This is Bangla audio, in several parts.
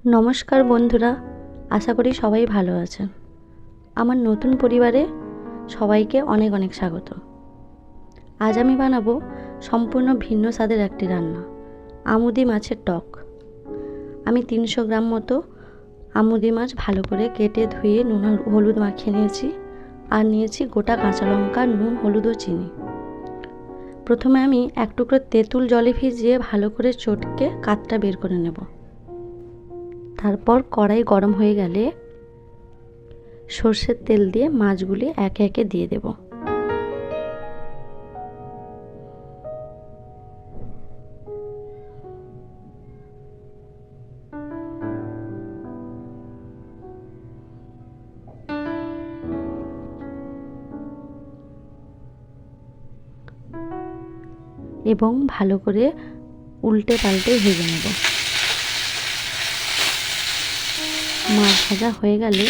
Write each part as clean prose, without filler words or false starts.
নমস্কার বন্ধুরা, আশা করি সবাই ভালো আছেন। আমার নতুন পরিবারে সবাইকে অনেক অনেক স্বাগত। আজ আমি বানাবো সম্পূর্ণ ভিন্ন স্বাদের একটি রান্না, আমুদি মাছের টক। আমি 300 গ্রাম মতো আমুদি মাছ ভালো করে কেটে ধুয়ে নুন আর হলুদ মাখিয়ে নিয়েছি, আর নিয়েছি গোটা কাঁচা লঙ্কা, নুন, হলুদ ও চিনি। প্রথমে আমি এক টুকরো তেঁতুল জলে ভিজিয়ে ভালো করে চটকে কাতটা বের করে নেব। তারপর কড়াই গরম হয়ে গেলে সর্ষের তেল দিয়ে মাছগুলি একে একে দিয়ে দেব। এবং ভালো করে উল্টে পাল্টে ভেজে নেব। মাছ ভাজা হয়ে গেলে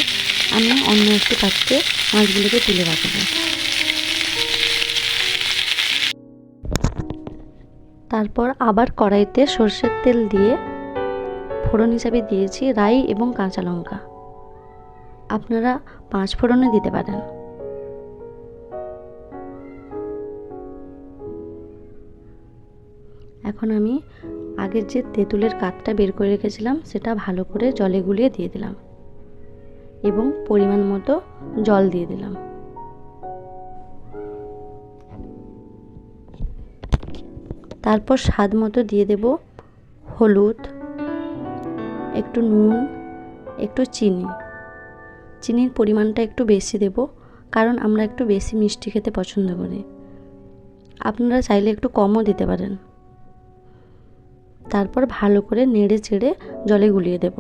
আমি অন্য একটি পাত্রে মাছগুলোকে তুলে রাখব। তারপর আবার কড়াইতে সর্ষের তেল দিয়ে ফোড়ন হিসাবে দিয়েছি রাই এবং কাঁচা লঙ্কা। আপনারা 5 ফোড়নে দিতে পারেন। এখন আমি আগের যে তেঁতুলের কাতটা বের করে রেখেছিলাম সেটা ভালো করে জলে গুলিয়ে দিয়ে দিলাম এবং পরিমাণ মতো জল দিয়ে দিলাম। তারপর স্বাদ মতো দিয়ে দেব হলুদ, একটু নুন, একটু চিনি। চিনির পরিমাণটা একটু বেশি দেব, কারণ আমরা একটু বেশি মিষ্টি খেতে পছন্দ করি। আপনারা চাইলে একটু কমও দিতে পারেন। তারপর ভালো করে নেড়ে চেড়ে জলে গুলিয়ে দেব।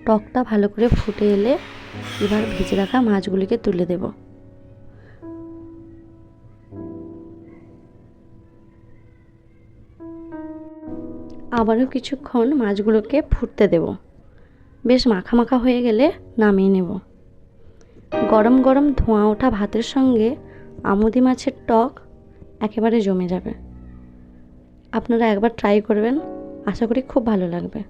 টকটা ভালো করে ফুটে এলে এবার ভেজে রাখা মাছগুলিকে তুলে দেব। আবারও কিছুক্ষণ মাছগুলোকে ফুটতে দেব। বেশ মাখা মাখা হয়ে গেলে নামিয়ে নেব। গরম গরম ধোঁয়া ওঠা ভাতের সঙ্গে আমুদি মাছের টক একেবারে জমে যাবে। আপনারা একবার ট্রাই করবেন, আশা করি খুব ভালো লাগবে।